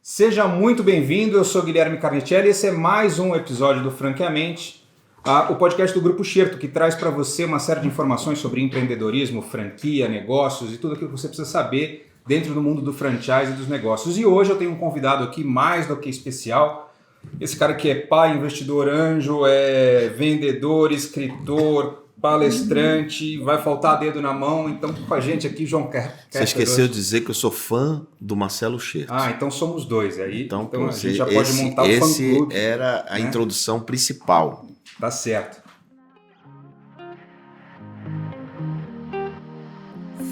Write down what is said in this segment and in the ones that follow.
Seja muito bem-vindo, eu sou Guilherme Carnicelli e esse é mais um episódio do Franqueamente, o podcast do Grupo Xerto, que traz para você uma série de informações sobre empreendedorismo, franquia, negócios e tudo aquilo que você precisa saber dentro do mundo do franchise e dos negócios. E hoje eu tenho um convidado aqui mais do que especial, esse cara que é pai, investidor anjo, é vendedor, escritor, palestrante, vai faltar dedo na mão, então com a gente aqui, João Kepler. Você esqueceu de dizer que eu sou fã do Marcelo Xerto. Então somos dois. Aí, então a você, gente já pode montar o fã-clube. Esse era a introdução principal. Tá certo.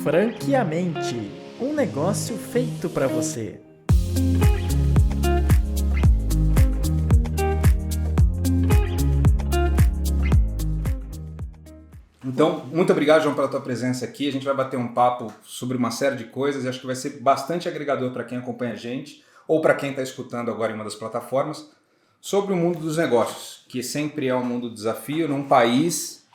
Franqueamente, um negócio feito para você. Então, muito obrigado, João, pela tua presença aqui. A gente vai bater um papo sobre uma série de coisas e acho que vai ser bastante agregador para quem acompanha a gente ou para quem está escutando agora em uma das plataformas sobre o mundo dos negócios, que sempre é um mundo de desafio num país,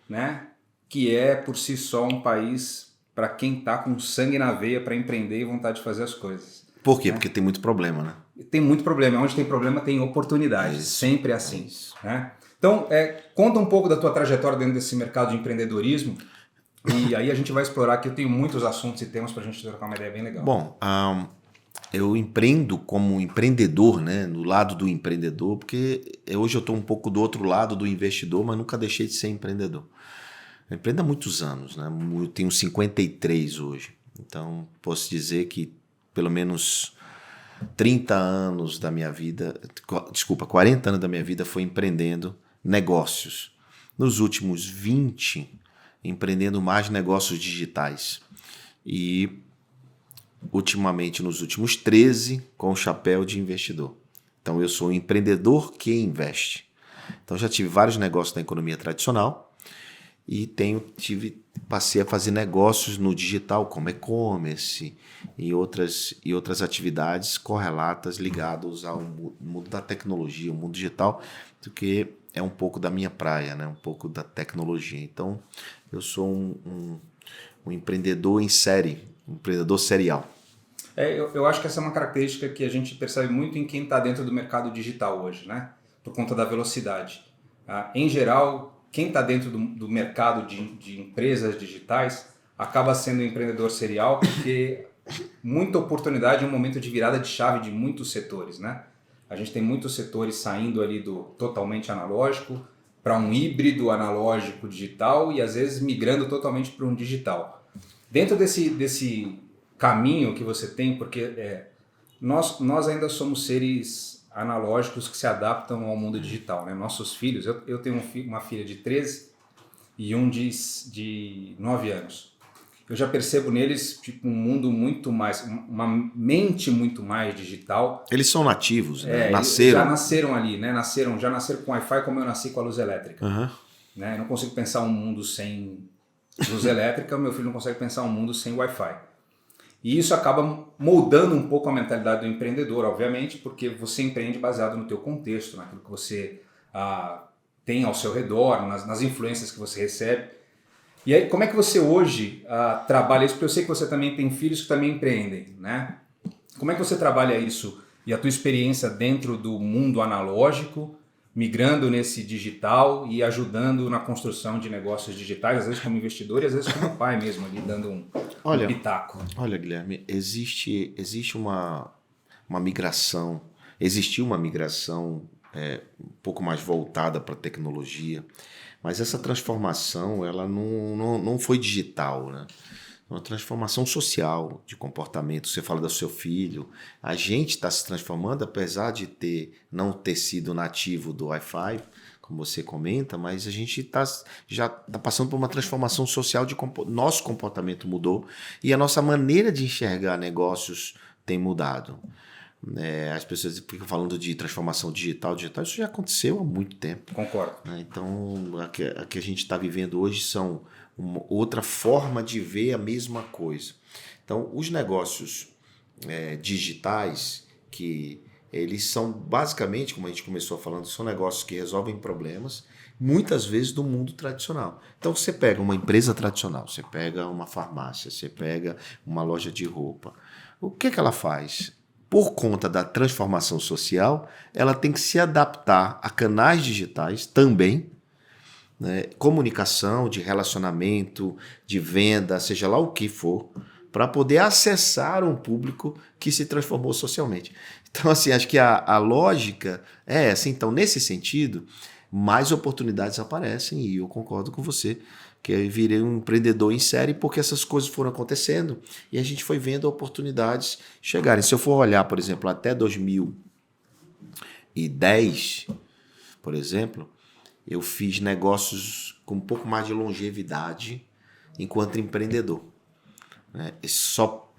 né, que é por si só um país para quem está com sangue na veia para empreender e vontade de fazer as coisas. Por quê? Né? Porque tem muito problema, né? Tem muito problema. Onde tem problema tem oportunidade. Sempre é assim. Né? Então, conta um pouco da tua trajetória dentro desse mercado de empreendedorismo e aí a gente vai explorar aqui. Eu tenho muitos assuntos e temas para a gente trocar uma ideia bem legal. Bom, eu empreendo como empreendedor, né, no lado do empreendedor, porque hoje eu estou um pouco do outro lado do investidor, mas nunca deixei de ser empreendedor. Eu empreendo há muitos anos, né? Eu tenho 53 hoje, então posso dizer que pelo menos 30 anos da minha vida, 40 anos da minha vida foi empreendendo negócios. Nos últimos 20, empreendendo mais negócios digitais. E, ultimamente, nos últimos 13, com o chapéu de investidor. Então, eu sou um empreendedor que investe. Então, já tive vários negócios na economia tradicional e passei a fazer negócios no digital, como e-commerce e outras atividades correlatas ligadas ao mundo da tecnologia, o mundo digital, porque é um pouco da minha praia, né? Um pouco da tecnologia. Então, eu sou um empreendedor em série, um empreendedor serial. Eu acho que essa é uma característica que a gente percebe muito em quem está dentro do mercado digital hoje, né? Por conta da velocidade. Em geral, quem está dentro do mercado de empresas digitais acaba sendo um empreendedor serial porque muita oportunidade é um momento de virada de chave de muitos setores, né? A gente tem muitos setores saindo ali do totalmente analógico para um híbrido analógico digital e às vezes migrando totalmente para um digital. Dentro desse caminho que você tem, porque nós ainda somos seres analógicos que se adaptam ao mundo digital, né? Nossos filhos, eu tenho uma filha de 13 e um de 9 anos. Eu já percebo neles um mundo muito mais, uma mente muito mais digital. Eles são nativos, né? Nasceram. Já nasceram ali, né? Já nasceram com Wi-Fi como eu nasci com a luz elétrica. Uhum. Né? Eu não consigo pensar um mundo sem luz elétrica, meu filho não consegue pensar um mundo sem Wi-Fi. E isso acaba moldando um pouco a mentalidade do empreendedor, obviamente, porque você empreende baseado no teu contexto, naquilo que você tem ao seu redor, nas influências que você recebe. E aí, como é que você hoje trabalha isso? Porque eu sei que você também tem filhos que também empreendem, né? Como é que você trabalha isso e a tua experiência dentro do mundo analógico, migrando nesse digital e ajudando na construção de negócios digitais, às vezes como investidor e às vezes como pai mesmo, ali dando um pitaco? Olha, Guilherme, existe uma migração, existiu uma migração um pouco mais voltada para a tecnologia, mas essa transformação ela não foi digital, né? Uma transformação social, de comportamento. Você fala do seu filho, a gente está se transformando, apesar de não ter sido nativo do Wi-Fi, como você comenta, mas a gente já está passando por uma transformação social, nosso comportamento mudou e a nossa maneira de enxergar negócios tem mudado. As pessoas ficam falando de transformação digital, isso já aconteceu há muito tempo. Concordo. Então, a que a gente está vivendo hoje são outra forma de ver a mesma coisa. Então, os negócios digitais, que eles são basicamente, como a gente começou falando, são negócios que resolvem problemas, muitas vezes do mundo tradicional. Então, você pega uma empresa tradicional, você pega uma farmácia, você pega uma loja de roupa. O que ela faz? por conta da transformação social, ela tem que se adaptar a canais digitais também, né? Comunicação, de relacionamento, de venda, seja lá o que for, para poder acessar um público que se transformou socialmente. Então, assim, acho que a lógica é essa. Então, nesse sentido, mais oportunidades aparecem e eu concordo com você que eu virei um empreendedor em série porque essas coisas foram acontecendo e a gente foi vendo oportunidades chegarem. Se eu for olhar, por exemplo, até 2010, por exemplo, eu fiz negócios com um pouco mais de longevidade enquanto empreendedor. Né? Só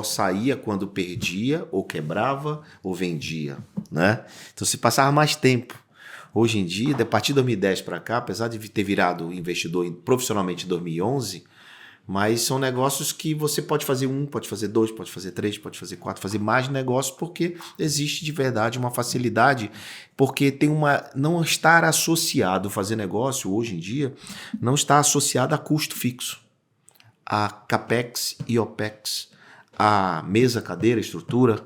saía quando perdia, ou quebrava, ou vendia. Né? Então se passava mais tempo. Hoje em dia, a partir de 2010 para cá, apesar de ter virado investidor profissionalmente em 2011, mas são negócios que você pode fazer 1, pode fazer 2, pode fazer 3, pode fazer 4, fazer mais negócios porque existe de verdade uma facilidade, porque tem não estar associado, fazer negócio hoje em dia, não está associado a custo fixo, a capex e opex, a mesa, cadeira, estrutura,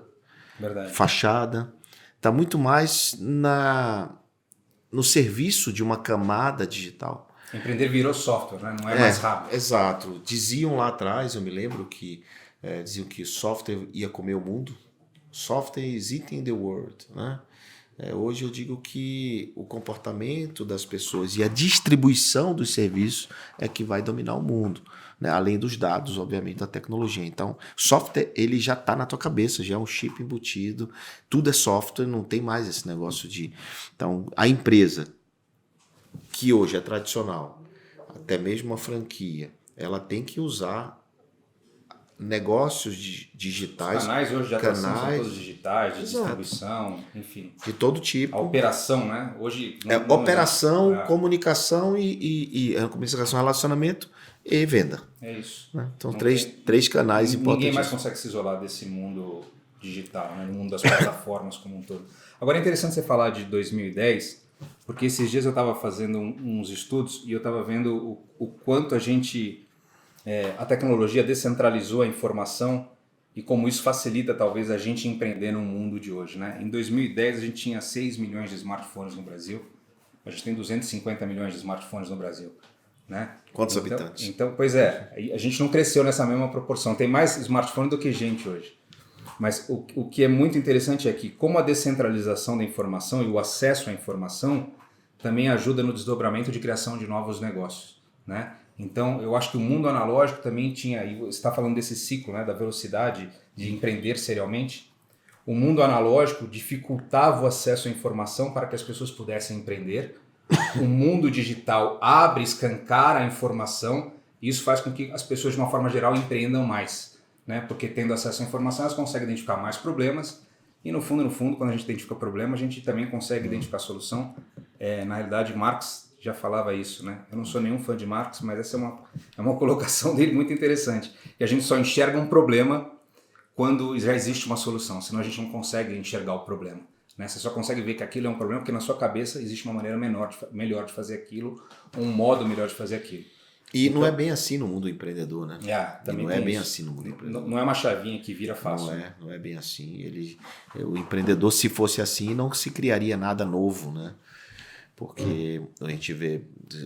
Verdade. fachada, está muito mais no serviço de uma camada digital. Empreender virou software, né? Não é mais rápido. Exato. Diziam lá atrás, eu me lembro que diziam que software ia comer o mundo. Software is eating the world. Né? Hoje eu digo que o comportamento das pessoas e a distribuição dos serviços é que vai dominar o mundo. Né? Além dos dados, obviamente, da tecnologia. Então, software ele já está na tua cabeça, já é um chip embutido. Tudo é software, não tem mais esse negócio de... Então, a empresa que hoje é tradicional, até mesmo a franquia, ela tem que usar negócios digitais. Os canais hoje de atração são todos digitais, de distribuição, enfim. De todo tipo. A operação, né? Hoje... operação, comunicação e comunicação, relacionamento e venda. É isso. Né? Então, três canais importantes. Ninguém mais consegue se isolar desse mundo digital, né? No mundo das plataformas como um todo. Agora é interessante você falar de 2010, porque esses dias eu estava fazendo uns estudos e eu estava vendo o quanto a tecnologia descentralizou a informação e como isso facilita talvez a gente empreender no mundo de hoje. Né? Em 2010 a gente tinha 6 milhões de smartphones no Brasil, a gente tem 250 milhões de smartphones no Brasil. Né? Quantos habitantes? Então, pois é, a gente não cresceu nessa mesma proporção, tem mais smartphone do que gente hoje. Mas o que é muito interessante é que como a descentralização da informação e o acesso à informação também ajuda no desdobramento de criação de novos negócios, né? Então, eu acho que o mundo analógico também tinha, e você está falando desse ciclo, né, da velocidade de empreender serialmente, o mundo analógico dificultava o acesso à informação para que as pessoas pudessem empreender, o mundo digital abre, escancara a informação, e isso faz com que as pessoas, de uma forma geral, empreendam mais, né? Porque tendo acesso à informação, elas conseguem identificar mais problemas, e no fundo, quando a gente identifica o problema, a gente também consegue identificar a solução. Na realidade, Marx já falava isso, né? Eu não sou nenhum fã de Marx, mas essa é uma colocação dele muito interessante. E a gente só enxerga um problema quando já existe uma solução, senão a gente não consegue enxergar o problema. Né? Você só consegue ver que aquilo é um problema porque na sua cabeça existe uma maneira melhor de fazer aquilo, um modo melhor de fazer aquilo. E então, não é bem assim no mundo empreendedor, né? Também não é bem assim no mundo empreendedor. Não é uma chavinha que vira fácil. Não é bem assim. O empreendedor, se fosse assim, não se criaria nada novo, né? Porque a gente vê,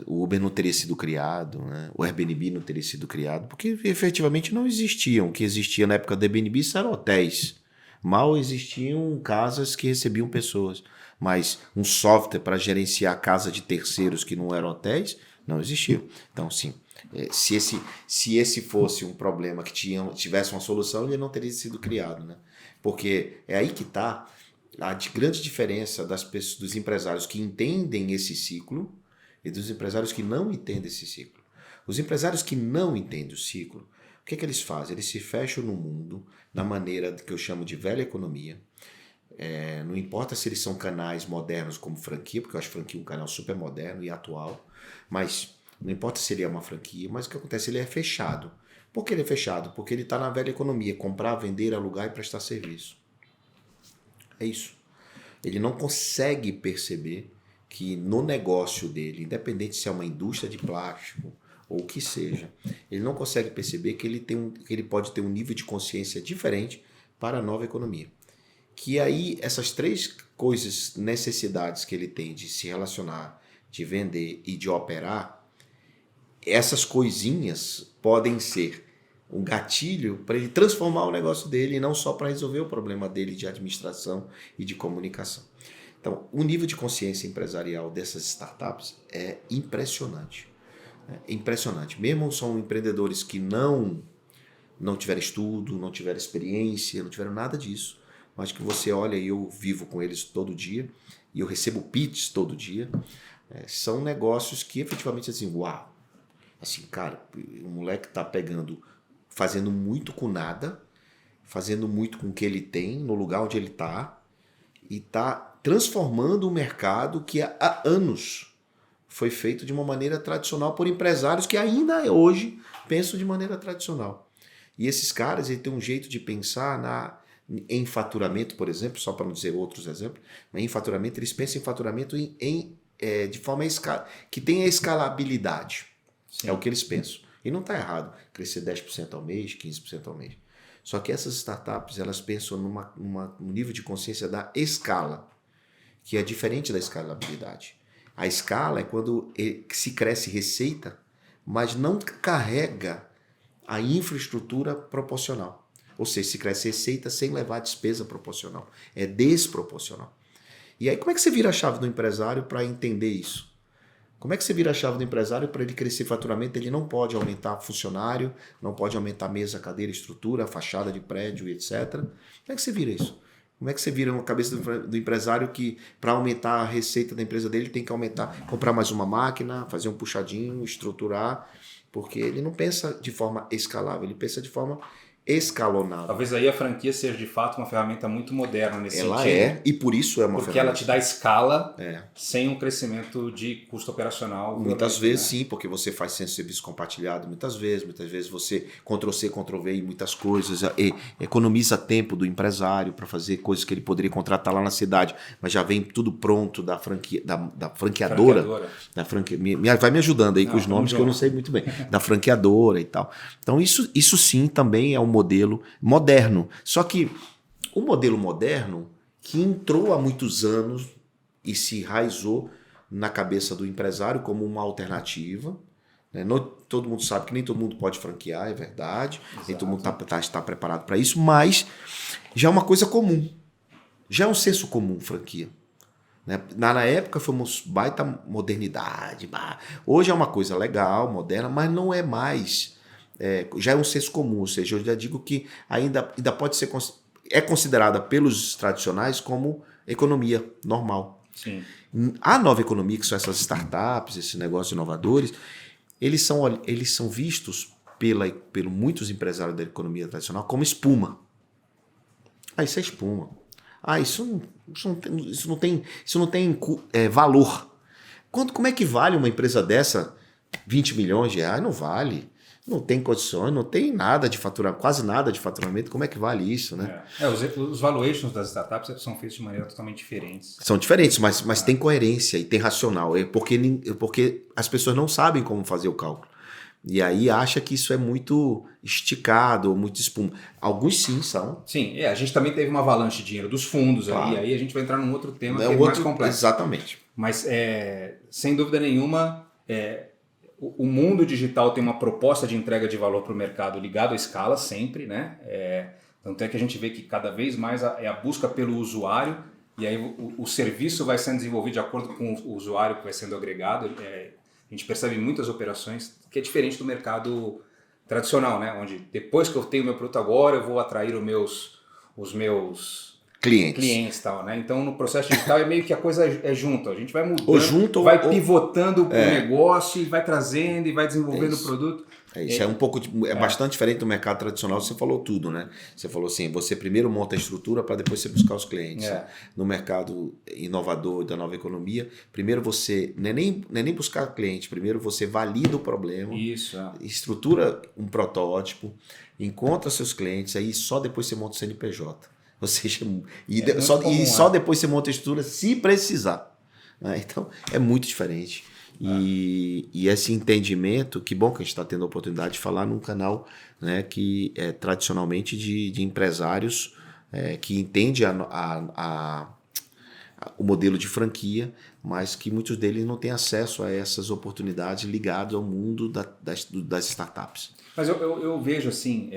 o Uber não teria sido criado, né? O Airbnb não teria sido criado, porque efetivamente não existiam. O que existia na época do Airbnb eram hotéis. Mal existiam casas que recebiam pessoas. Mas um software para gerenciar a casa de terceiros que não eram hotéis, não existia. Então, sim, se esse fosse um problema que tivesse uma solução, ele não teria sido criado, né? Porque é aí que está a grande diferença dos empresários que entendem esse ciclo e dos empresários que não entendem esse ciclo. Os empresários que não entendem o ciclo, o que eles fazem? Eles se fecham no mundo da maneira que eu chamo de velha economia. Não importa se eles são canais modernos como franquia, porque eu acho franquia um canal super moderno e atual, mas não importa se ele é uma franquia, mas o que acontece? Ele é fechado. Por que ele é fechado? Porque ele está na velha economia, comprar, vender, alugar e prestar serviço. É isso. Ele não consegue perceber que no negócio dele, independente se é uma indústria de plástico ou o que seja, ele não consegue perceber que ele pode ter um nível de consciência diferente para a nova economia. Que aí essas 3 coisas, necessidades que ele tem de se relacionar, de vender e de operar, essas coisinhas podem ser um gatilho para ele transformar o negócio dele e não só para resolver o problema dele de administração e de comunicação. Então, o nível de consciência empresarial dessas startups é impressionante. É impressionante. Mesmo são empreendedores que não tiveram estudo, não tiveram experiência, não tiveram nada disso, mas que você olha e eu vivo com eles todo dia e eu recebo pitches todo dia, são negócios que efetivamente assim, uau, assim, cara, o moleque tá fazendo muito com nada, fazendo muito com o que ele tem, no lugar onde ele tá, e tá transformando um mercado que há anos foi feito de uma maneira tradicional por empresários que ainda hoje pensam de maneira tradicional. E esses caras ele têm um jeito de pensar em faturamento, por exemplo, só para não dizer outros exemplos, mas em faturamento, eles pensam em faturamento de forma que tenha escalabilidade. Sim. É o que eles pensam. E não está errado crescer 10% ao mês, 15% ao mês. Só que essas startups, elas pensam num nível de consciência da escala, que é diferente da escalabilidade. A escala é quando se cresce receita, mas não carrega a infraestrutura proporcional. Ou seja, se cresce receita sem levar despesa proporcional. É desproporcional. E aí como é que você vira a chave do empresário para entender isso? Como é que você vira a chave do empresário para ele crescer faturamento? Ele não pode aumentar funcionário, não pode aumentar mesa, cadeira, estrutura, fachada de prédio, etc. Como é que você vira isso? Como é que você vira uma cabeça do empresário que, para aumentar a receita da empresa dele, tem que comprar mais uma máquina, fazer um puxadinho, estruturar, porque ele não pensa de forma escalável, ele pensa de forma escalonável. Talvez aí a franquia seja de fato uma ferramenta muito moderna nesse sentido. Ela é, e por isso é uma porque ferramenta. ela te dá escala sem um crescimento de custo operacional. Muitas vezes sim, porque você faz serviço compartilhado muitas vezes você Ctrl-C, Ctrl-V em muitas coisas, economiza tempo do empresário para fazer coisas que ele poderia contratar lá na cidade, mas já vem tudo pronto da franqueadora. Vai me ajudando aí com os nomes que eu não sei muito bem, da franqueadora e tal. Então isso sim também é um modelo moderno. Só que o modelo moderno que entrou há muitos anos e se enraizou na cabeça do empresário como uma alternativa. Né? Todo mundo sabe que nem todo mundo pode franquear, é verdade. Exato. Nem todo mundo está preparado para isso, mas já é uma coisa comum. Já é um senso comum franquia. Né? Na época foi uma baita modernidade. Hoje é uma coisa legal, moderna, mas não é mais... já é um senso comum, ou seja, eu já digo que ainda pode ser considerada pelos tradicionais como economia normal. Sim. A nova economia, que são essas startups, esses negócios inovadores, eles são vistos por muitos empresários da economia tradicional como espuma. Isso é espuma. Isso não tem valor. Como é que vale uma empresa dessa 20 milhões de reais? Não vale. Não tem condições, não tem nada de faturamento, quase nada de faturamento. Como é que vale isso, né? Os valuations das startups são feitos de maneira totalmente diferente. São diferentes, mas tem coerência e tem racional. Porque as pessoas não sabem como fazer o cálculo. E aí acha que isso é muito esticado, muito espuma. Alguns sim são. Sim, a gente também teve uma avalanche de dinheiro dos fundos ali, aí a gente vai entrar num outro tema que é mais complexo. Exatamente. Mas, sem dúvida nenhuma... O mundo digital tem uma proposta de entrega de valor para o mercado ligado à escala sempre, né? Tanto é que a gente vê que cada vez mais é a busca pelo usuário e aí o serviço vai sendo desenvolvido de acordo com o usuário que vai sendo agregado. A gente percebe muitas operações que é diferente do mercado tradicional, né? Onde depois que eu tenho meu produto agora eu vou atrair os meus clientes e tal, né? Então no processo digital é meio que a coisa é junto, a gente vai mudando, vai pivotando o negócio e vai trazendo e vai desenvolvendo o produto. Isso é bastante diferente do mercado tradicional. Você falou tudo, né? Você falou assim, você primeiro monta a estrutura para depois você buscar os clientes. No mercado inovador da nova economia, primeiro você não é nem buscar cliente, primeiro você valida o problema, estrutura um protótipo, encontra seus clientes, aí só depois você monta o CNPJ. Ou seja, só depois você monta a estrutura se precisar. Né? Então, é muito diferente. E esse entendimento, que bom que a gente está tendo a oportunidade de falar num canal, né, que é tradicionalmente de empresários que entende o modelo de franquia, mas que muitos deles não têm acesso a essas oportunidades ligadas ao mundo das startups. Mas eu vejo assim,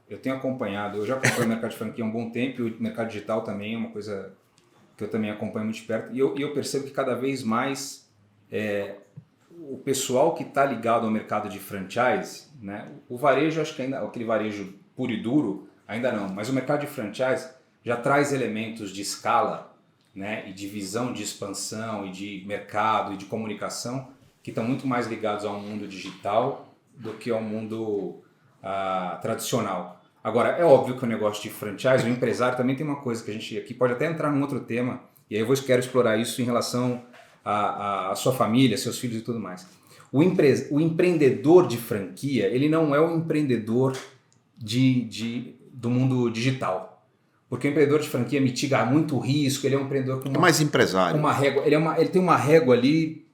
eu tenho acompanhado, eu já acompanho o mercado de franquia há um bom tempo, e o mercado digital também é uma coisa que eu também acompanho muito de perto, e eu percebo que cada vez mais o pessoal que está ligado ao mercado de franchise, né, o varejo, acho que ainda, aquele varejo puro e duro, ainda não, mas o mercado de franchise já traz elementos de escala, né, e de visão de expansão e de mercado e de comunicação que estão muito mais ligados ao mundo digital do que ao mundo tradicional. Agora, é óbvio que o negócio de franchise, o empresário também tem uma coisa que a gente aqui pode até entrar num outro tema, e aí eu quero explorar isso em relação à sua família, seus filhos e tudo mais. O empreendedor de franquia, ele não é o empreendedor do mundo digital. Porque o empreendedor de franquia mitiga muito o risco, ele é um empreendedor com mais empresário. Uma régua, ele tem uma régua ali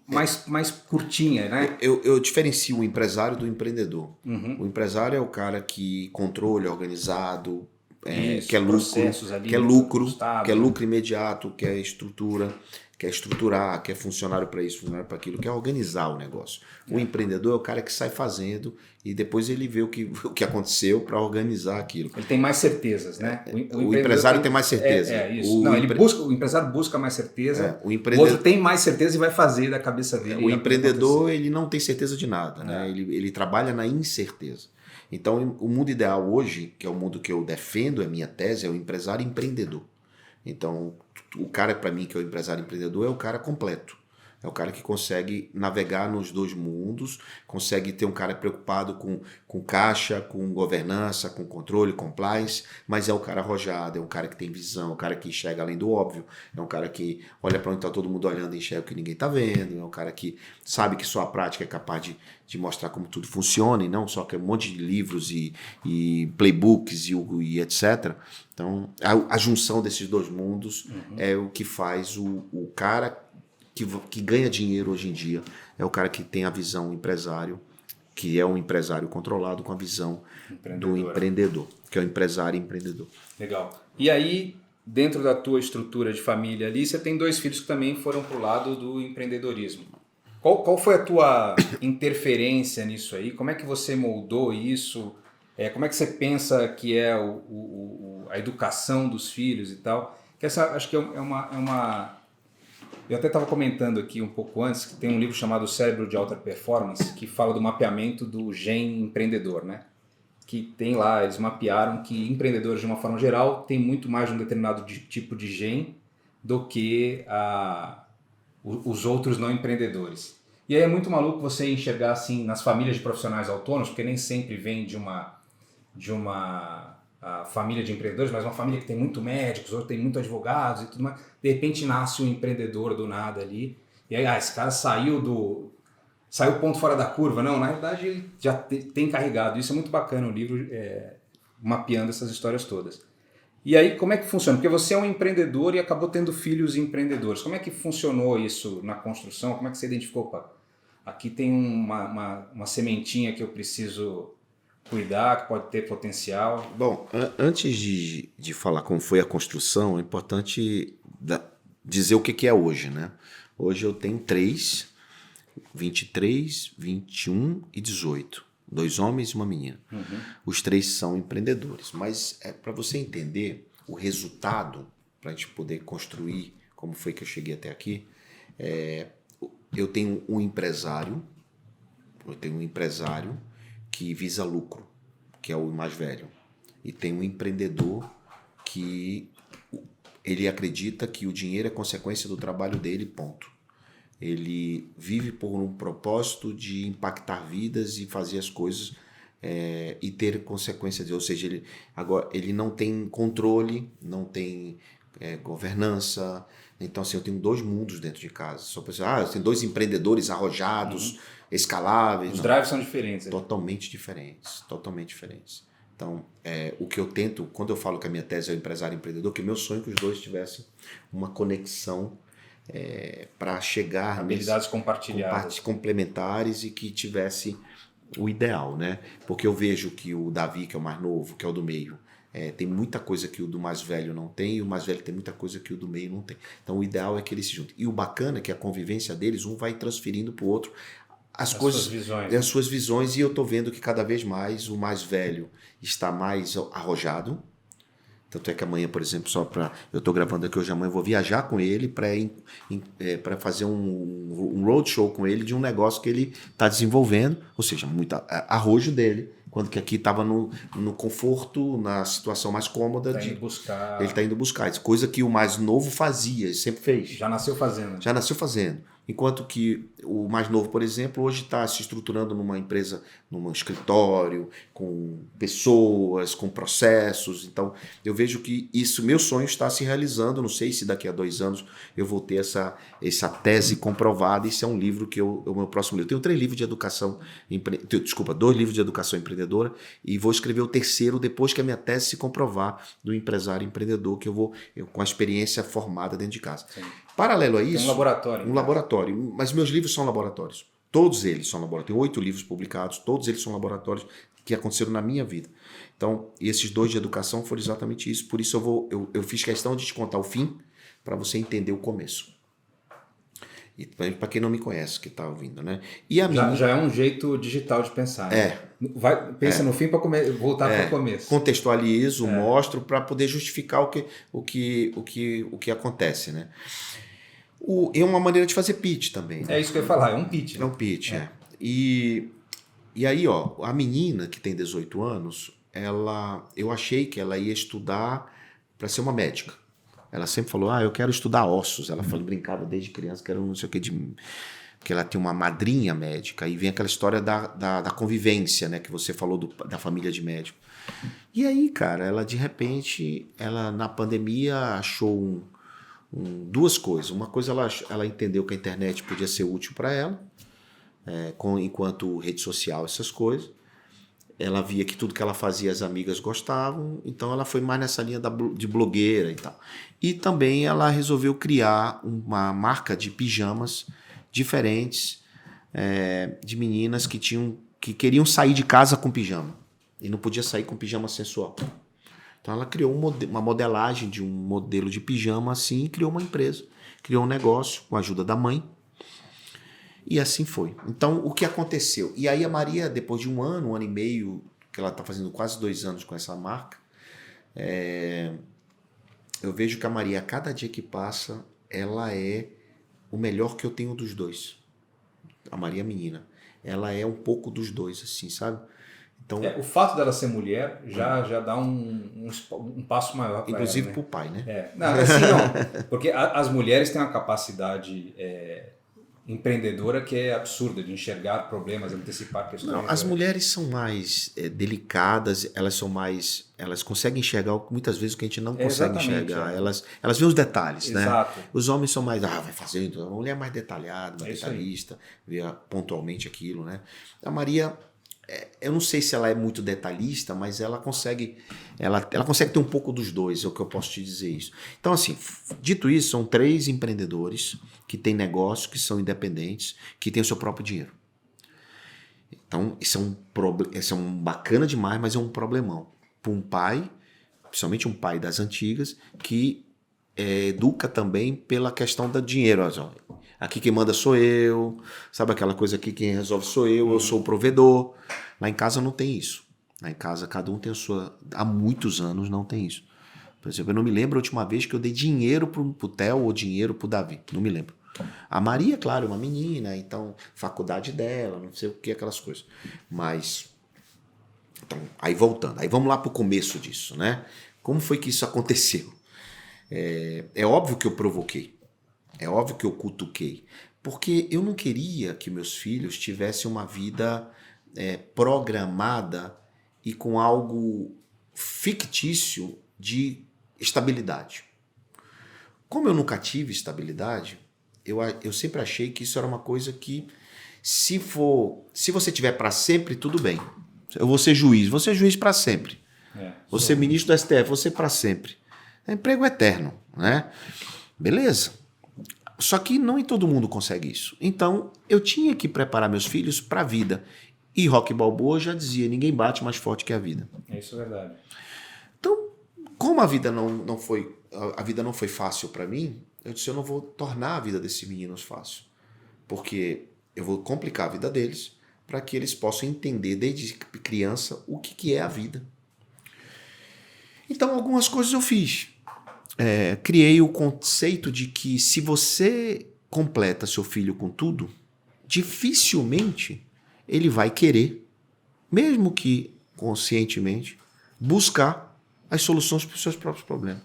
mais curtinha, né? Eu diferencio o empresário do empreendedor. Uhum. O empresário é o cara que controle, organizado, quer lucro imediato, quer estrutura, quer estruturar, quer funcionário para isso, funcionário para aquilo, quer organizar o negócio. O empreendedor é o cara que sai fazendo e depois ele vê o que aconteceu para organizar aquilo. Ele tem mais certezas, né? O empresário tem mais certeza. Isso. O empresário busca mais certeza, o outro tem mais certeza e vai fazer da cabeça dele. O empreendedor, ele não tem certeza de nada, né? Ele trabalha na incerteza. Então, o mundo ideal hoje, que é o mundo que eu defendo, a minha tese, é o empresário empreendedor. Então, o cara, para mim, que é o empresário empreendedor, é o cara completo. É o cara que consegue navegar nos dois mundos, consegue ter um cara preocupado com caixa, com governança, com controle, compliance, mas é o cara arrojado, é um cara que tem visão, é um cara que enxerga além do óbvio, é um cara que olha para onde está todo mundo olhando e enxerga o que ninguém está vendo, é um cara que sabe que sua prática é capaz de mostrar como tudo funciona e não só que é um monte de livros e playbooks e etc. Então, a junção desses dois mundos é o que faz o cara que ganha dinheiro hoje em dia, é o cara que tem a visão empresário, que é um empresário controlado com a visão do empreendedor, que é o empresário empreendedor. Legal. E aí, dentro da tua estrutura de família ali, você tem 2 filhos que também foram pro lado do empreendedorismo. Qual foi a tua interferência nisso aí? Como é que você moldou isso? Como é que você pensa que é a educação dos filhos e tal? Que essa acho que é uma... Eu até estava comentando aqui um pouco antes que tem um livro chamado Cérebro de Alta Performance que fala do mapeamento do gene empreendedor, né? Que tem lá, eles mapearam que empreendedores de uma forma geral têm muito mais de um determinado tipo de gene do que os outros não empreendedores. E aí é muito maluco você enxergar assim nas famílias de profissionais autônomos, porque nem sempre vem de uma família de empreendedores, mas uma família que tem muito médicos, ou tem muito advogados e tudo mais. De repente nasce um empreendedor do nada ali, e aí esse cara saiu ponto fora da curva. Não, na verdade ele já tem carregado. Isso é muito bacana o livro, mapeando essas histórias todas. E aí como é que funciona? Porque você é um empreendedor e acabou tendo filhos empreendedores. Como é que funcionou isso na construção? Como é que você identificou? Opa, aqui tem uma sementinha que eu preciso cuidar, que pode ter potencial. Bom, antes de falar como foi a construção, é importante dizer o que é hoje, né? Hoje eu tenho 3, 23, 21 e 18. 2 homens e uma menina. Uhum. Os 3 são empreendedores. Mas para você entender o resultado, para a gente poder construir como foi que eu cheguei até aqui, eu tenho um empresário que visa lucro, que é o mais velho. E tem um empreendedor que ele acredita que o dinheiro é consequência do trabalho dele, ponto. Ele vive por um propósito de impactar vidas e fazer as coisas e ter consequências. Ou seja, ele não tem controle, não tem governança. Então, assim, eu tenho 2 mundos dentro de casa. Só pensar, eu tenho 2 empreendedores arrojados, escaláveis. Os drives são diferentes. Totalmente diferentes. Então, o que eu tento, quando eu falo que a minha tese é o empresário empreendedor, que meu sonho é que os 2 tivessem uma conexão para chegar... Habilidades compartilhadas. Complementares e que tivesse o ideal, né? Porque eu vejo que o Davi, que é o mais novo, que é o do meio, Tem muita coisa que o do mais velho não tem, e o mais velho tem muita coisa que o do meio não tem. Então o ideal é que eles se juntem. E o bacana é que a convivência deles, um vai transferindo para o outro as coisas, suas visões. as suas visões, e eu estou vendo que cada vez mais o mais velho está mais arrojado. Tanto é que amanhã, por exemplo, eu estou gravando aqui hoje, amanhã eu vou viajar com ele para fazer um roadshow com ele de um negócio que ele está desenvolvendo, ou seja, muito arrojo dele, quando que aqui estava no conforto, na situação mais cômoda. Ele está indo buscar. Coisa que o mais novo fazia, sempre fez. Já nasceu fazendo. Enquanto que o mais novo, por exemplo, hoje está se estruturando numa empresa, num escritório, com pessoas, com processos. Então, eu vejo que meu sonho está se realizando. Não sei se daqui a 2 anos eu vou ter essa tese comprovada. Isso é um livro o meu próximo livro. Eu tenho 3 livros de educação, 2 livros de educação empreendedora, e vou escrever o 3º depois que a minha tese se comprovar do empresário empreendedor, que eu com a experiência formada dentro de casa. Sim. Paralelo a isso... Tem um laboratório. Um laboratório. Mas meus livros são laboratórios. Todos eles são laboratórios. Tenho 8 livros publicados. Todos eles são laboratórios que aconteceram na minha vida. Então, esses 2 de educação foram exatamente isso. Por isso eu fiz questão de te contar o fim para você entender o começo. E para quem não me conhece, que está ouvindo, né? E já é um jeito digital de pensar. Né? Pensa no fim para voltar para o começo. Contextualizo, mostro para poder justificar o que acontece, né? É uma maneira de fazer pitch também. Né? É isso que eu ia falar, é um pitch. É um pitch, E aí, a menina que tem 18 anos, eu achei que ela ia estudar para ser uma médica. Ela sempre falou, eu quero estudar ossos. Ela brincava desde criança que era não sei o que porque ela tem uma madrinha médica. E vem aquela história da convivência, né? Que você falou da família de médico. E aí, cara, ela de repente, na pandemia achou 2 coisas. Uma coisa, ela entendeu que a internet podia ser útil para ela, enquanto rede social, essas coisas. Ela via que tudo que ela fazia as amigas gostavam, então ela foi mais nessa linha de blogueira e tal. E também ela resolveu criar uma marca de pijamas diferentes, de meninas que queriam sair de casa com pijama e não podia sair com pijama sensual. Então ela criou uma modelagem de um modelo de pijama assim, e criou uma empresa, criou um negócio com a ajuda da mãe. E assim foi. Então, o que aconteceu? E aí a Maria, depois de 1 ano e meio, que ela está fazendo quase 2 anos com essa marca, eu vejo que a Maria, a cada dia que passa, ela é o melhor que eu tenho dos 2. A Maria menina. Ela é um pouco dos 2, assim, sabe? Então, o fato dela ser mulher já dá um passo maior para ela. Inclusive para o pai, né? Não, assim não. Porque as mulheres têm uma capacidade... empreendedora que é absurda, de enxergar problemas, antecipar questões. Não, as mulheres são mais delicadas, elas conseguem enxergar muitas vezes o que a gente não consegue enxergar. Elas veem os detalhes, Exato. Né? Os homens são mais, vai fazendo, a mulher é mais detalhada, mais detalhista, vê pontualmente aquilo, né? A Maria, eu não sei se ela é muito detalhista, mas ela consegue ter um pouco dos 2, é o que eu posso te dizer isso. Então, assim, dito isso, são 3 empreendedores que têm negócios, que são independentes, que têm o seu próprio dinheiro. Então, isso é um bacana demais, mas é um problemão. Para um pai, principalmente um pai das antigas, que educa também pela questão do dinheiro. Aqui quem manda sou eu, sabe aquela coisa aqui, quem resolve sou eu sou o provedor. Lá em casa não tem isso. Lá em casa cada um tem a sua... Há muitos anos não tem isso. Por exemplo, eu não me lembro a última vez que eu dei dinheiro pro Theo ou dinheiro pro Davi. Não me lembro. A Maria, claro, é uma menina, então faculdade dela, não sei o que, aquelas coisas. Mas, então, aí voltando, aí vamos lá pro começo disso, né? Como foi que isso aconteceu? É óbvio que eu provoquei. É óbvio que eu cutuquei. Porque eu não queria que meus filhos tivessem uma vida programada e com algo fictício de estabilidade. Como eu nunca tive estabilidade, eu sempre achei que isso era uma coisa que, se você tiver para sempre, tudo bem. Eu vou ser juiz para sempre. Vou ser ministro do STF, vou ser para sempre. É emprego eterno, né? Beleza. Só que não todo mundo consegue isso. Então, eu tinha que preparar meus filhos para a vida. E Rocky Balboa já dizia, ninguém bate mais forte que a vida. Isso é verdade. Então, como a vida não foi fácil para mim, eu disse, eu não vou tornar a vida desses meninos fácil. Porque eu vou complicar a vida deles para que eles possam entender desde criança o que é a vida. Então, algumas coisas eu fiz. Criei o conceito de que se você completa seu filho com tudo, dificilmente ele vai querer, mesmo que conscientemente, buscar as soluções para os seus próprios problemas.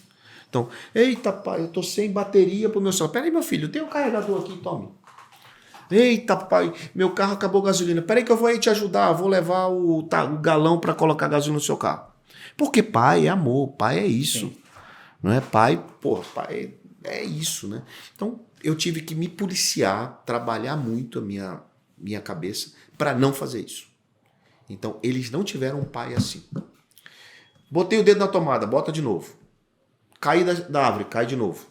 Então, eita pai, eu estou sem bateria para o meu celular. Peraí, meu filho, tem um carregador aqui, tome. Eita pai, meu carro acabou a gasolina. Peraí que eu vou aí te ajudar, vou levar o galão para colocar gasolina no seu carro. Porque pai é amor, pai é isso. Sim. Não é pai, pai é isso, né? Então, eu tive que me policiar, trabalhar muito a minha cabeça para não fazer isso. Então, eles não tiveram um pai assim. Botei o dedo na tomada, bota de novo. Caí da árvore, cai de novo.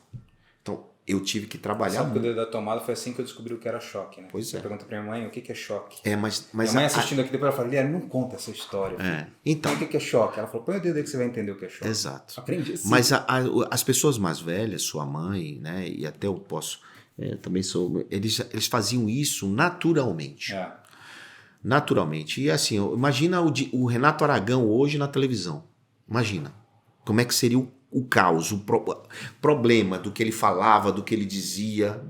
Então, eu tive que trabalhar muito. Sabe que o dedo da tomada foi assim que eu descobri o que era choque, né? Pois é. Eu pergunto pra minha mãe o que é choque. Mas minha mãe assistindo aqui depois ela fala, não conta essa história. Então, o que é choque? Ela falou, põe o dedo aí que você vai entender o que é choque. Exato. Aprendi assim. Mas as pessoas mais velhas, sua mãe, né? E até eu posso... também sou... Eles faziam isso naturalmente. Naturalmente. E assim, imagina o Renato Aragão hoje na televisão. Imagina. Como é que seria o caos, o problema do que ele falava, do que ele dizia,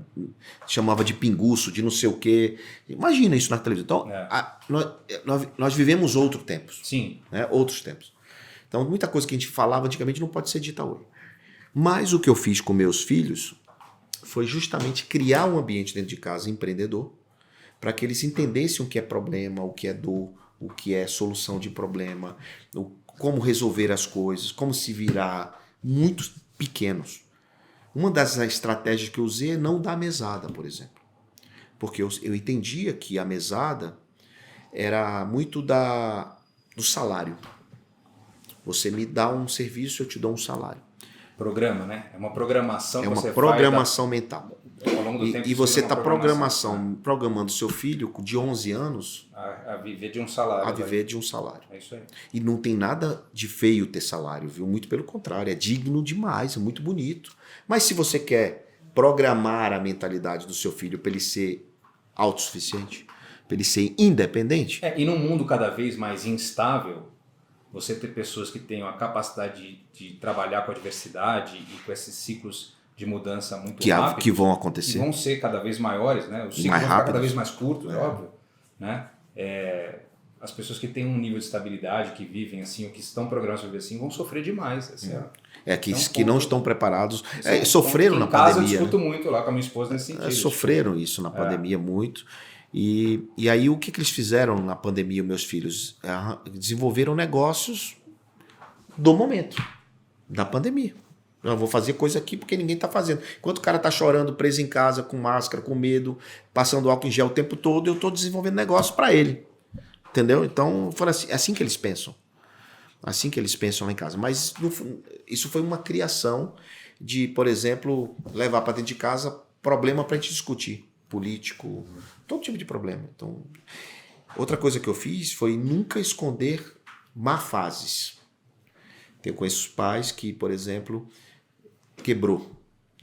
chamava de pinguço, de não sei o quê. Imagina isso na televisão. Então, nós vivemos outros tempos. Sim. Né? Outros tempos. Então, muita coisa que a gente falava antigamente não pode ser dita hoje. Mas o que eu fiz com meus filhos foi justamente criar um ambiente dentro de casa empreendedor para que eles entendessem o que é problema, o que é dor, o que é solução de problema, como resolver as coisas, como se virar, muito pequenos. Uma das estratégias que eu usei é não dar mesada, por exemplo. Porque eu entendia que a mesada era muito do salário. Você me dá um serviço, eu te dou um salário. Programa, né? É uma programação que você faz. É uma programação mental. Ao longo do tempo, e você está programando seu filho de 11 anos a viver de um salário. A viver de um salário. É isso aí. E não tem nada de feio ter salário, viu? Muito pelo contrário, é digno demais, é muito bonito. Mas se você quer programar a mentalidade do seu filho para ele ser autossuficiente, para ele ser independente... E num mundo cada vez mais instável, você ter pessoas que tenham a capacidade de trabalhar com a diversidade e com esses ciclos de mudança muito rápidos, que vão acontecer. Que vão ser cada vez maiores, né? Os ciclos vão ficar cada vez mais curtos, óbvio. Né? As pessoas que têm um nível de estabilidade, que vivem assim, ou que estão programadas para viver assim, vão sofrer demais. Que não estão preparados. Sofreram na pandemia. Eu discuto muito lá com a minha esposa nesse sentido. Sofreram isso na pandemia muito. E aí o que eles fizeram na pandemia, meus filhos? Desenvolveram negócios do momento, da pandemia. Eu vou fazer coisa aqui porque ninguém está fazendo. Enquanto o cara está chorando, preso em casa, com máscara, com medo, passando álcool em gel o tempo todo, eu estou desenvolvendo negócio para ele. Entendeu? Então, é assim que eles pensam. Assim que eles pensam lá em casa. Mas isso foi uma criação de, por exemplo, levar para dentro de casa problema para a gente discutir. Político, todo tipo de problema. Então, outra coisa que eu fiz foi nunca esconder má fases. Eu conheço pais que, por exemplo, quebrou.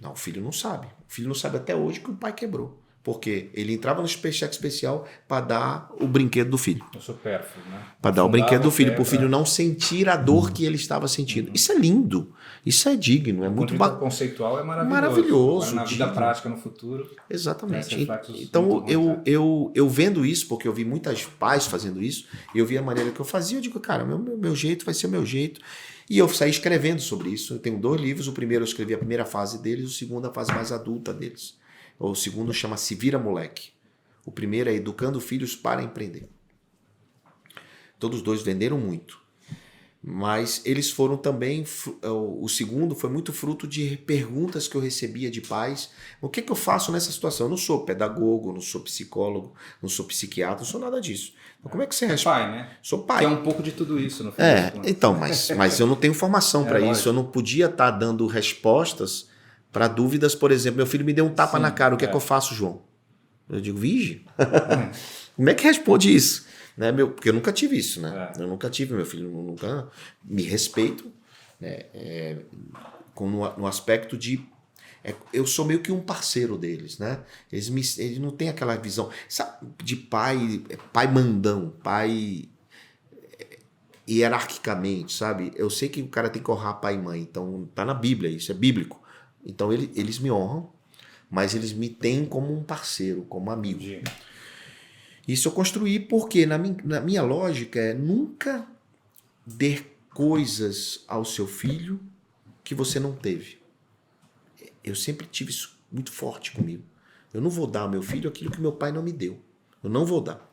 Não, o filho não sabe. O filho não sabe até hoje que o pai quebrou. Porque ele entrava no cheque especial para dar o brinquedo do filho. O supérfluo, né? Para dar o brinquedo do filho, para o filho não sentir a dor que ele estava sentindo. Isso é lindo. Isso é digno. É muito bacana. O conceitual é maravilhoso. Maravilhoso. Na vida prática, no futuro. Exatamente. Então, eu vendo isso, porque eu vi muitas pais fazendo isso, eu vi a maneira que eu fazia, eu digo, cara, meu jeito vai ser o meu jeito. E eu saí escrevendo sobre isso. Eu tenho 2 livros. O primeiro eu escrevi a primeira fase deles, o segundo a fase mais adulta deles. O segundo chama Se Vira Moleque. O primeiro é Educando Filhos para Empreender. Todos os 2 venderam muito. Mas eles foram também... O segundo foi muito fruto de perguntas que eu recebia de pais. O que eu faço nessa situação? Eu não sou pedagogo, não sou psicólogo, não sou psiquiatra, não sou nada disso. Então, como é que você responde? Pai, né? Sou pai. Que é um pouco de tudo isso, no fim. Então, mas eu não tenho formação para isso. Eu não podia estar dando respostas para dúvidas. Por exemplo, meu filho me deu um tapa na cara. O que é que eu faço, João? Eu digo, vige. Como é que responde isso? Né, porque eu nunca tive isso, né? Eu nunca tive, meu filho nunca me respeito, No aspecto de... eu sou meio que um parceiro deles, né? Eles não têm aquela visão, sabe, de pai mandão, pai hierarquicamente, sabe? Eu sei que o cara tem que honrar pai e mãe, então tá na Bíblia, isso é bíblico. Então eles me honram, mas eles me têm como um parceiro, como amigo. Entendi. Isso eu construí porque na minha lógica é nunca dê coisas ao seu filho que você não teve. Eu sempre tive isso muito forte comigo. Eu não vou dar ao meu filho aquilo que meu pai não me deu. Eu não vou dar.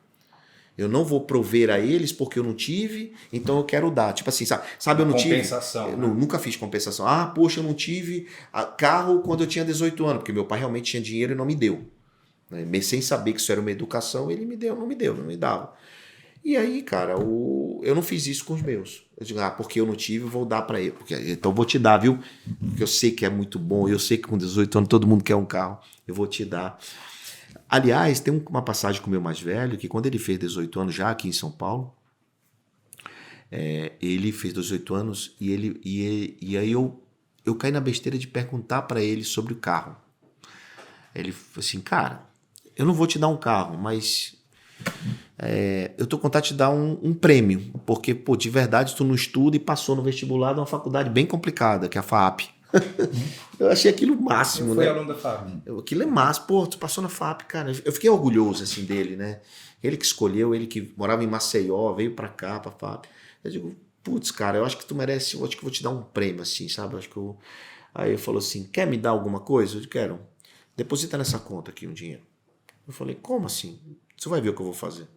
Eu não vou prover a eles porque eu não tive, então eu quero dar. Tipo assim, sabe eu não tive... Compensação. Eu né? nunca fiz compensação. Poxa, eu não tive carro quando eu tinha 18 anos, porque meu pai realmente tinha dinheiro e não me deu. Sem saber que isso era uma educação, ele me deu, não me dava. E aí, cara, eu não fiz isso com os meus. Eu digo, porque eu não tive, eu vou dar para ele. Então eu vou te dar, viu? Porque eu sei que é muito bom, eu sei que com 18 anos todo mundo quer um carro, eu vou te dar. Aliás, tem uma passagem com o meu mais velho, que quando ele fez 18 anos, já aqui em São Paulo, ele fez 18 anos e aí eu caí na besteira de perguntar para ele sobre o carro. Ele falou assim, cara, eu não vou te dar um carro, mas eu tô com vontade de te dar um prêmio, porque, pô, de verdade tu não estuda e passou no vestibular de uma faculdade bem complicada, que é a FAAP. Eu achei aquilo o máximo, eu né? fui aluno da FAAP. Aquilo é massa, pô, tu passou na FAAP, cara. Eu fiquei orgulhoso, assim, dele, né? Ele que escolheu, ele que morava em Maceió, veio pra cá, pra FAAP. Eu digo, putz, cara, eu acho que tu merece, eu acho que eu vou te dar um prêmio, assim, sabe? Eu acho que Aí ele falou assim, quer me dar alguma coisa? Eu disse, quero. Deposita nessa conta aqui um dinheiro. Eu falei, como assim? Você vai ver o que eu vou fazer.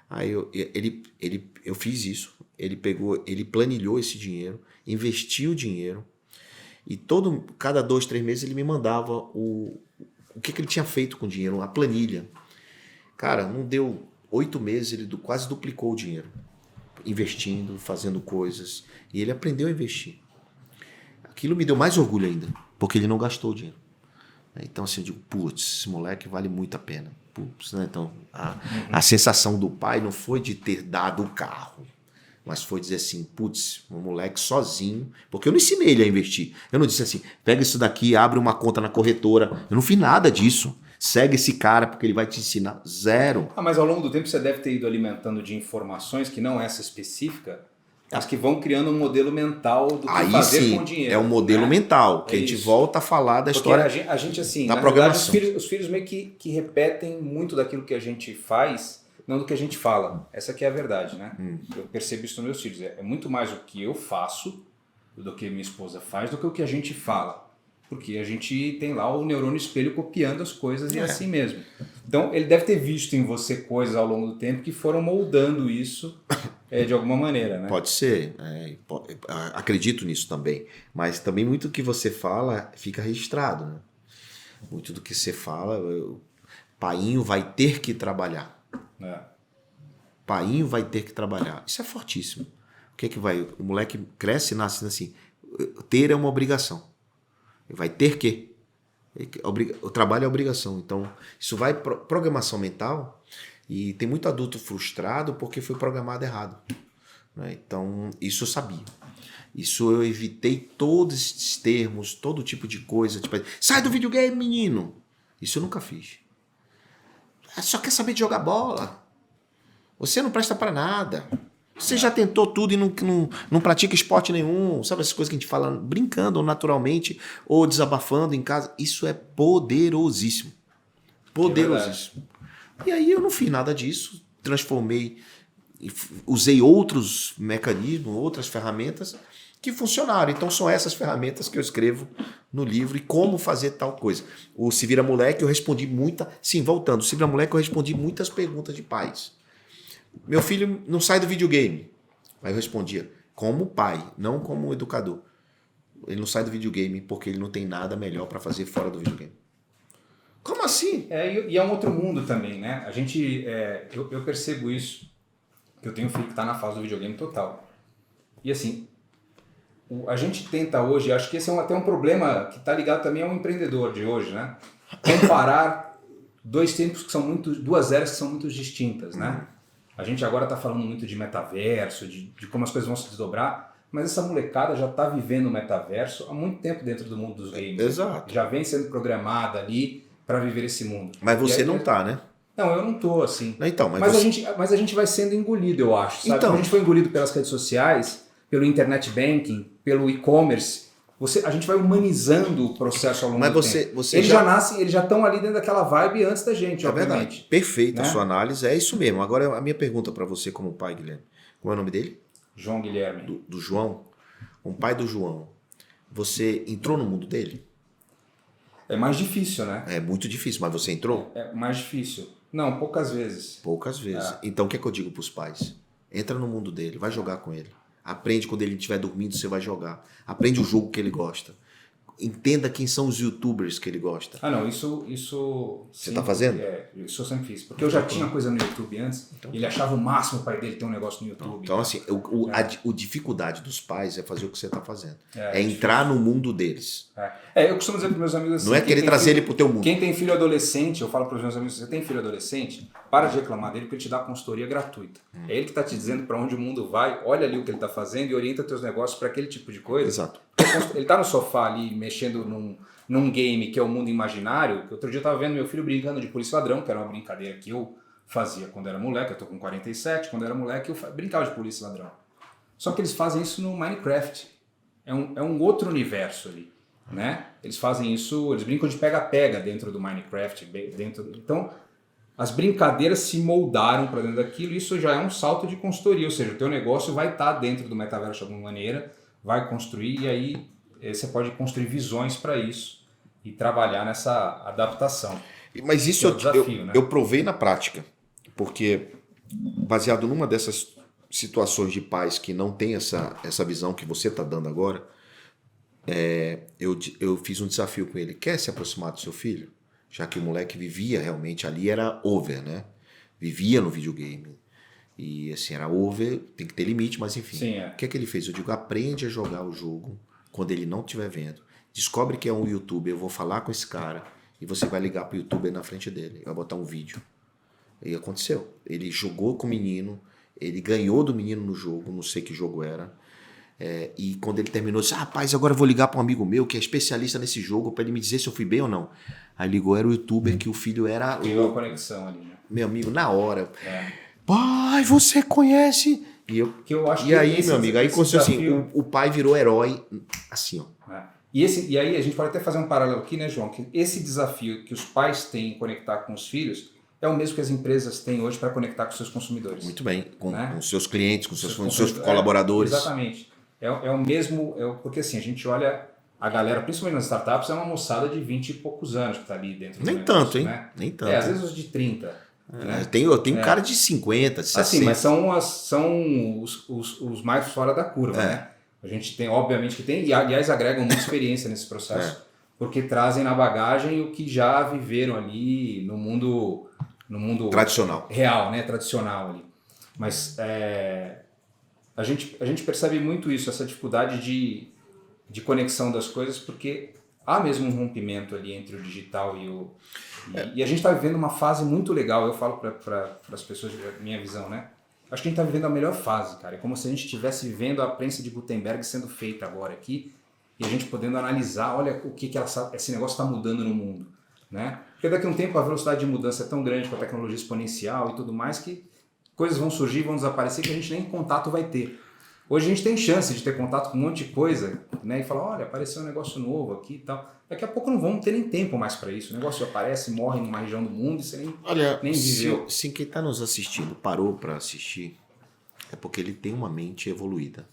Aí eu fiz isso, ele planilhou esse dinheiro, investiu o dinheiro, e cada 2, 3 meses ele me mandava o que ele tinha feito com o dinheiro, a planilha. Cara, não deu 8 meses, ele quase duplicou o dinheiro, investindo, fazendo coisas, e ele aprendeu a investir. Aquilo me deu mais orgulho ainda, porque ele não gastou o dinheiro. Então assim, eu digo, putz, esse moleque vale muito a pena. Putz, né? Então a sensação do pai não foi de ter dado o carro, mas foi dizer assim, putz, um moleque sozinho, porque eu não ensinei ele a investir. Eu não disse assim, pega isso daqui, abre uma conta na corretora. Eu não fiz nada disso. Segue esse cara porque ele vai te ensinar. Zero. Mas ao longo do tempo você deve ter ido alimentando de informações, que não essa específica, mas que vão criando um modelo mental do que Aí fazer sim, com o dinheiro. é um modelo né? mental, que a gente isso. volta a falar da Porque história a gente assim, da na programação. verdade, os filhos meio que repetem muito daquilo que a gente faz, não do que a gente fala. Essa que é a verdade, né? Eu percebo isso nos meus filhos. É muito mais o que eu faço do que minha esposa faz, do que o que a gente fala. Porque a gente tem lá o neurônio espelho copiando as coisas e é assim mesmo. Então, ele deve ter visto em você coisas ao longo do tempo que foram moldando isso de alguma maneira, né? Pode ser, acredito nisso também. Mas também muito do que você fala fica registrado, né? Muito do que você fala, painho vai ter que trabalhar. Painho vai ter que trabalhar. Isso é fortíssimo. O que é que vai? O moleque cresce e nasce assim. Ter é uma obrigação. Vai ter que. O trabalho é obrigação. Então, isso vai programação mental, e tem muito adulto frustrado porque foi programado errado. Né? Então, isso eu sabia. Isso eu evitei todos esses termos, todo tipo de coisa. Tipo, sai do videogame, menino! Isso eu nunca fiz. Só quer saber de jogar bola. Você não presta para nada. Você já tentou tudo e não pratica esporte nenhum. Sabe essas coisas que a gente fala brincando ou naturalmente ou desabafando em casa? Isso é poderosíssimo. Poderosíssimo. E aí eu não fiz nada disso. Transformei, usei outros mecanismos, outras ferramentas que funcionaram. Então são essas ferramentas que eu escrevo no livro e como fazer tal coisa. O Se Vira Moleque eu respondi Sim, voltando. O Se Vira Moleque eu respondi muitas perguntas de pais. Meu filho não sai do videogame. Aí eu respondia, como pai, não como educador. Ele não sai do videogame porque ele não tem nada melhor para fazer fora do videogame. Como assim? E é um outro mundo também, né? A gente, eu percebo isso, que eu tenho um filho que está na fase do videogame total. E assim, a gente tenta hoje, acho que esse é até um problema que está ligado também ao empreendedor de hoje, né? Comparar duas eras que são muito distintas, né? A gente agora está falando muito de metaverso, de como as coisas vão se desdobrar, Mas essa molecada já está vivendo o metaverso há muito tempo dentro do mundo dos games. Exato. Já vem sendo programada ali para viver esse mundo. Mas você aí, não tá, né? Não, eu não tô assim. Então, Mas a gente vai sendo engolido, eu acho. Sabe? Então. Como a gente foi engolido pelas redes sociais, pelo internet banking, pelo e-commerce, a gente vai humanizando o processo ao longo do tempo. Eles já estão ali dentro daquela vibe antes da gente, obviamente. Verdade. Perfeita Né? a sua análise, é isso mesmo. Agora, a minha pergunta para você como pai, Guilherme. Qual é o nome dele? João Guilherme. Do João. O pai do João. Você entrou no mundo dele? É mais difícil, né? É muito difícil, mas você entrou? É mais difícil. Não, poucas vezes. Poucas vezes. Então, o que é que eu digo para os pais? Entra no mundo dele, vai jogar com ele. Aprende quando ele estiver dormindo, você vai jogar. Aprende o jogo que ele gosta. Entenda quem são os youtubers que ele gosta. Ah, não, isso você está fazendo? Isso eu sempre fiz. Porque eu já tinha coisa no YouTube antes, ele achava o máximo o pai dele ter um negócio no YouTube. Então, assim, a dificuldade dos pais é fazer o que você está fazendo. É entrar no mundo deles. Eu costumo dizer para meus amigos assim... Não é querer trazer ele para o teu mundo. Quem tem filho adolescente, eu falo para os meus amigos, você tem filho adolescente, para de reclamar dele porque ele te dá consultoria gratuita. É ele que está te dizendo para onde o mundo vai, olha ali o que ele está fazendo e orienta teus negócios para aquele tipo de coisa. Exato. Ele está no sofá ali, mexendo num game que é o mundo imaginário. Outro dia eu estava vendo meu filho brincando de polícia ladrão, que era uma brincadeira que eu fazia quando era moleque. Eu tô com 47, quando era moleque eu brincava de polícia ladrão. Só que eles fazem isso no Minecraft. É um outro universo ali, né? Eles fazem isso, eles brincam de pega-pega dentro do Minecraft. Então, as brincadeiras se moldaram para dentro daquilo. Isso já é um salto de consultoria, ou seja, o teu negócio vai estar dentro do metaverso de alguma maneira, vai construir e aí você pode construir visões para isso e trabalhar nessa adaptação. Mas isso desafio, né? eu provei na prática, porque baseado numa dessas situações de pais que não tem essa visão que você está dando agora, eu fiz um desafio com ele. Quer se aproximar do seu filho? Já que o moleque vivia realmente ali, era over, né? Vivia no videogame. E assim, era over, tem que ter limite, mas enfim. Sim, O que é que ele fez? Eu digo, aprende a jogar o jogo quando ele não estiver vendo. Descobre que é um youtuber, eu vou falar com esse cara e você vai ligar pro youtuber na frente dele, vai botar um vídeo. E aconteceu. Ele jogou com o menino, ele ganhou do menino no jogo, não sei que jogo era. E quando ele terminou, disse, rapaz, agora eu vou ligar para um amigo meu que é especialista nesse jogo para ele me dizer se eu fui bem ou não. Aí ligou, era o youtuber que o filho era... Criou a conexão ali, né? Meu amigo, na hora. Pai, você conhece... E aí, meu amigo, aí aconteceu assim, o pai virou herói, assim, ó. E aí a gente pode até fazer um paralelo aqui, né, João? Que esse desafio que os pais têm em conectar com os filhos é o mesmo que as empresas têm hoje para conectar com seus consumidores. Muito bem, com seus clientes, com seus consumidores, colaboradores. Exatamente. É o mesmo, porque assim, a gente olha a galera, principalmente nas startups, é uma moçada de 20 e poucos anos que está ali dentro do Nem negócio, tanto, hein? Né? Nem tanto. Às vezes os de 30. Né? Eu tenho cara de 50, de 60. Assim, mas são os mais fora da curva, né? A gente tem, obviamente que tem, e aliás agregam muita experiência nesse processo, porque trazem na bagagem o que já viveram ali no mundo tradicional. Real, né? Tradicional ali. Mas a gente percebe muito isso, essa dificuldade de conexão das coisas, porque há mesmo um rompimento ali entre o digital e a gente está vivendo uma fase muito legal. Eu falo para as pessoas, minha visão, né? Acho que a gente está vivendo a melhor fase, cara. É como se a gente estivesse vivendo a prensa de Gutenberg sendo feita agora aqui e a gente podendo analisar, olha o que esse negócio está mudando no mundo, né? Porque daqui a um tempo a velocidade de mudança é tão grande com a tecnologia exponencial e tudo mais que coisas vão surgir, vão desaparecer que a gente nem contato vai ter. Hoje a gente tem chance de ter contato com um monte de coisa, né? E falar, olha, apareceu um negócio novo aqui e tal. Daqui a pouco não vamos ter nem tempo mais para isso. O negócio aparece, morre numa região do mundo e você nem viveu. Se quem está nos assistindo parou para assistir, é porque ele tem uma mente evoluída.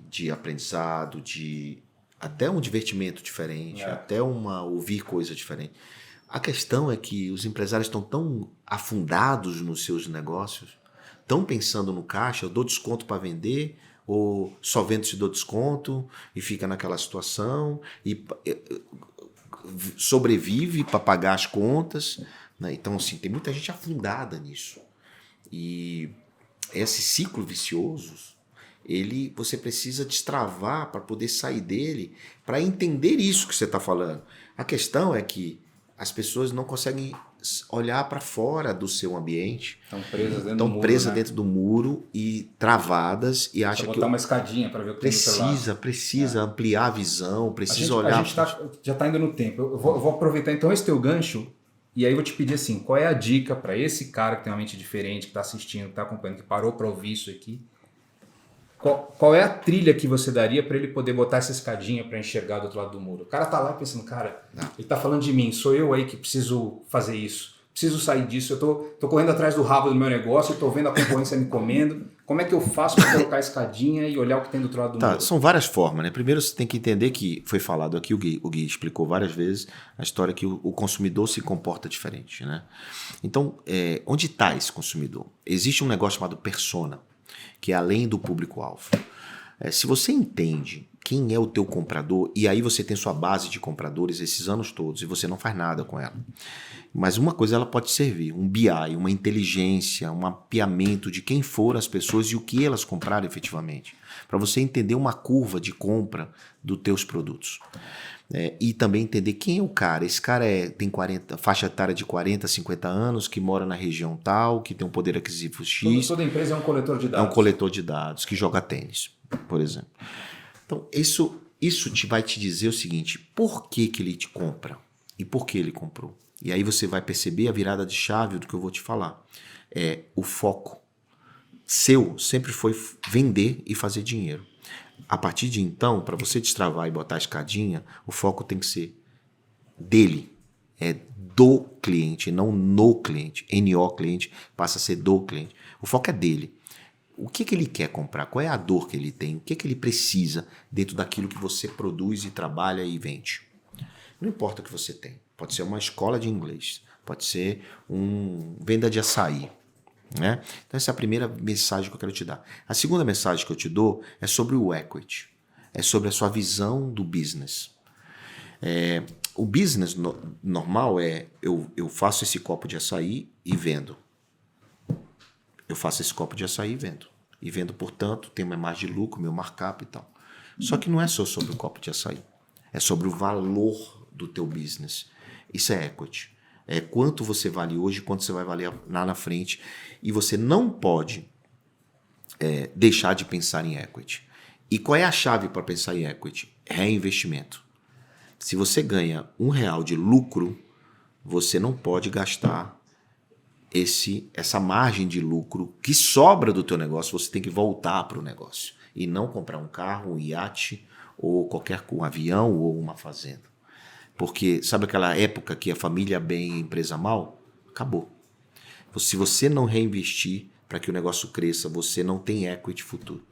De aprendizado, de até um divertimento diferente, até ouvir coisa diferente. A questão é que os empresários estão tão afundados nos seus negócios, estão pensando no caixa, eu dou desconto para vender, ou só vendo se dou desconto, e fica naquela situação, e sobrevive para pagar as contas, né? Então, assim, tem muita gente afundada nisso. E esse ciclo vicioso, você precisa destravar para poder sair dele, para entender isso que você está falando. A questão é que as pessoas não conseguem olhar para fora do seu ambiente. Estão presas dentro do Estão muro, presas né? dentro do muro e travadas e acham Só que botar uma escadinha para ver o que tem do outro lado. precisa ampliar a visão, precisa A olhar. gente já está indo no tempo. Eu vou aproveitar então esse teu gancho e aí eu vou te pedir assim, qual é a dica para esse cara que tem uma mente diferente, que está assistindo, que está acompanhando, que parou para ouvir isso aqui? Qual é a trilha que você daria para ele poder botar essa escadinha para enxergar do outro lado do muro? O cara tá lá pensando, cara, ele tá falando de mim, sou eu aí que preciso fazer isso, preciso sair disso, eu tô correndo atrás do rabo do meu negócio, eu tô vendo a concorrência me comendo, como é que eu faço para colocar a escadinha e olhar o que tem do outro lado do muro? São várias formas, né? Primeiro você tem que entender que foi falado aqui, o Gui explicou várias vezes a história que o consumidor se comporta diferente, né? Então, onde está esse consumidor? Existe um negócio chamado persona, que é além do público-alvo. Se você entende quem é o teu comprador, e aí você tem sua base de compradores esses anos todos, e você não faz nada com ela. Mas uma coisa ela pode servir, um BI, uma inteligência, um mapeamento de quem foram as pessoas e o que elas compraram efetivamente. Para você entender uma curva de compra dos teus produtos. E também entender quem é o cara. Esse cara tem faixa etária de 40, 50 anos, que mora na região tal, que tem um poder aquisitivo X. Toda empresa é um coletor de dados. É um coletor de dados, que joga tênis, por exemplo. Então, isso vai te dizer o seguinte, por que ele te compra? E por que ele comprou? E aí você vai perceber a virada de chave do que eu vou te falar. O foco seu sempre foi vender e fazer dinheiro. A partir de então, para você destravar e botar a escadinha, o foco tem que ser dele. É do cliente, não no cliente. NO cliente passa a ser do cliente. O foco é dele. O que ele quer comprar? Qual é a dor que ele tem? O que ele precisa dentro daquilo que você produz e trabalha e vende? Não importa o que você tem. Pode ser uma escola de inglês. Pode ser venda de açaí. Né? Então essa é a primeira mensagem que eu quero te dar. A segunda mensagem que eu te dou é sobre o equity. É sobre a sua visão do business. O business normal eu faço esse copo de açaí e vendo. Eu faço esse copo de açaí e vendo. E vendo, portanto, tenho uma margem de lucro, meu markup e tal. Só que não é só sobre o copo de açaí. É sobre o valor do teu business. Isso é equity. É quanto você vale hoje, quanto você vai valer lá na frente. E você não pode deixar de pensar em equity. E qual é a chave para pensar em equity? Reinvestimento. Se você ganha R$1 de lucro, você não pode gastar essa margem de lucro que sobra do teu negócio, você tem que voltar para o negócio. E não comprar um carro, um iate, ou um avião, ou uma fazenda. Porque sabe aquela época que a família bem e a empresa mal? Acabou. Se você não reinvestir para que o negócio cresça, você não tem equity futuro.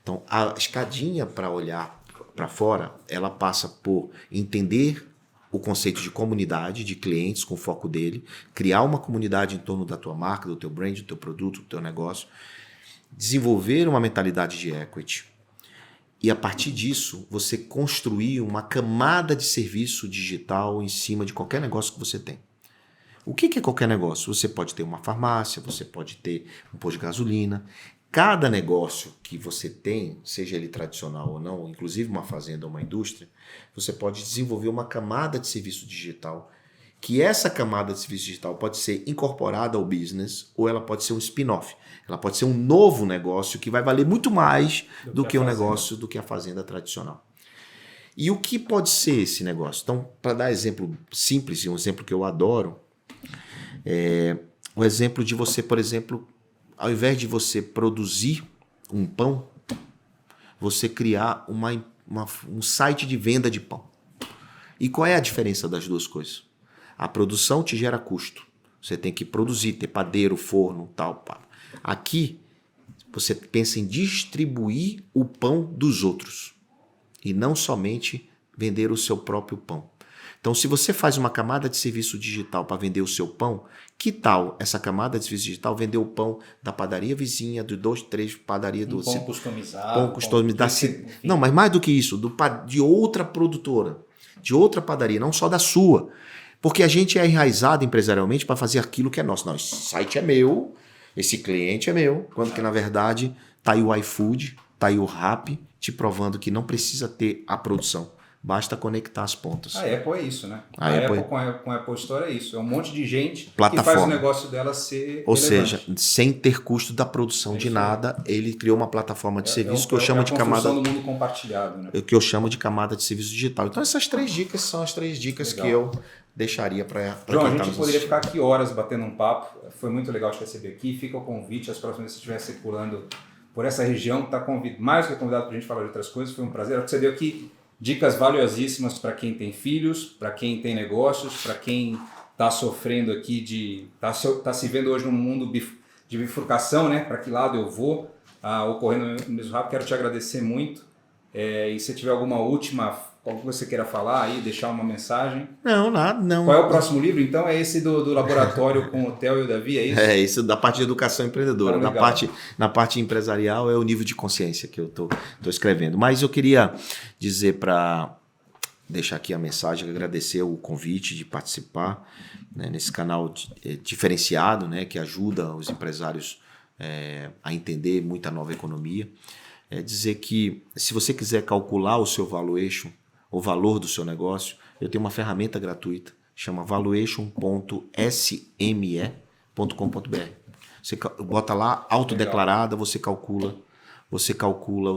Então, a escadinha para olhar para fora, ela passa por entender o conceito de comunidade, de clientes com foco dele, criar uma comunidade em torno da tua marca, do teu brand, do teu produto, do teu negócio, desenvolver uma mentalidade de equity. E a partir disso, você construir uma camada de serviço digital em cima de qualquer negócio que você tem. O que é qualquer negócio? Você pode ter uma farmácia, você pode ter um posto de gasolina. Cada negócio que você tem, seja ele tradicional ou não, inclusive uma fazenda ou uma indústria, você pode desenvolver uma camada de serviço digital, que essa camada de serviço digital pode ser incorporada ao business ou ela pode ser um spin-off. Ela pode ser um novo negócio que vai valer muito mais do que o negócio, do que a fazenda tradicional. E o que pode ser esse negócio? Então, para dar exemplo simples, um exemplo que eu adoro, o exemplo de você, por exemplo, ao invés de você produzir um pão, você criar um site de venda de pão. E qual é a diferença das duas coisas? A produção te gera custo. Você tem que produzir, ter padeiro, forno, tal. Aqui, você pensa em distribuir o pão dos outros e não somente vender o seu próprio pão. Então, se você faz uma camada de serviço digital para vender o seu pão, que tal essa camada de serviço digital vender o pão da padaria vizinha, de 2, 3 padarias do... Pão customizado. Pão customizado. Não, mas mais do que isso, de outra produtora, de outra padaria, não só da sua. Porque a gente é enraizado empresarialmente para fazer aquilo que é nosso. Não, esse site é meu, esse cliente é meu, quando que na verdade está aí o iFood, está aí o Rappi, te provando que não precisa ter a produção. basta conectar as pontas. A Apple é isso, né? A Apple Apple com a Apple Store é isso. É um monte de gente que Plataforma. faz o negócio dela ser Ou relevante. seja, sem ter custo da produção de nada, ele criou uma plataforma de serviço que eu chamo de camada... do mundo compartilhado, né? que eu chamo de camada de serviço digital. Então essas 3 dicas são as 3 dicas Legal. que eu deixaria para João, a quem tá gente nos poderia assistindo. ficar aqui horas batendo um papo. Foi muito legal te receber aqui. Fica o convite. As próximas vezes que você estiver circulando por essa região, está mais do que convidado para a gente falar de outras coisas. Foi um prazer. Você deu aqui dicas valiosíssimas para quem tem filhos, para quem tem negócios, para quem está sofrendo aqui está se vendo hoje num mundo de bifurcação, né? Para que lado eu vou, ocorrendo no mesmo rápido. Quero te agradecer muito. E se tiver alguma última, algo que você queira falar aí, deixar uma mensagem. Não, nada, não. Qual é o próximo livro? Então é esse do laboratório com o Theo e o Davi, é isso? É, isso da parte de educação empreendedora. Tá, na parte empresarial é o nível de consciência que eu tô escrevendo. Mas eu queria dizer para deixar aqui a mensagem, agradecer o convite de participar, né, nesse canal diferenciado, né, que ajuda os empresários a entender muita nova economia. Dizer que se você quiser calcular o seu valuation, o valor do seu negócio, eu tenho uma ferramenta gratuita, chama valuation.sme.com.br. Você bota lá, autodeclarada, você calcula o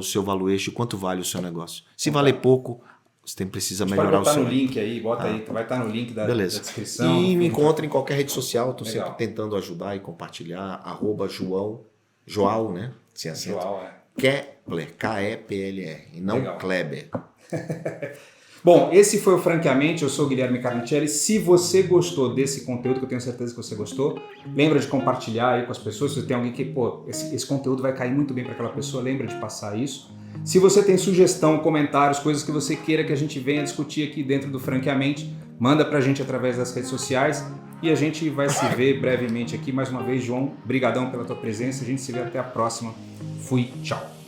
seu valuation, quanto vale o seu negócio. Se valer pouco, você precisa melhorar o seu... Pode botar no link aí, bota aí, vai estar no link da descrição. E me encontra em qualquer rede social, estou Legal. sempre tentando ajudar e compartilhar, @João, né? Sem acento. João, Kepler, K-E-P-L-R, e não Legal. Kleber. Bom, esse foi o Francamente, eu sou o Guilherme Carnicelli. Se você gostou desse conteúdo, que eu tenho certeza que você gostou, lembra de compartilhar aí com as pessoas. Se tem alguém que, esse conteúdo vai cair muito bem para aquela pessoa, lembra de passar isso. Se você tem sugestão, comentários, coisas que você queira que a gente venha discutir aqui dentro do Franqueamente, manda pra gente através das redes sociais e a gente vai se ver brevemente aqui. Mais uma vez, João, brigadão pela tua presença. A gente se vê até a próxima. Fui, tchau.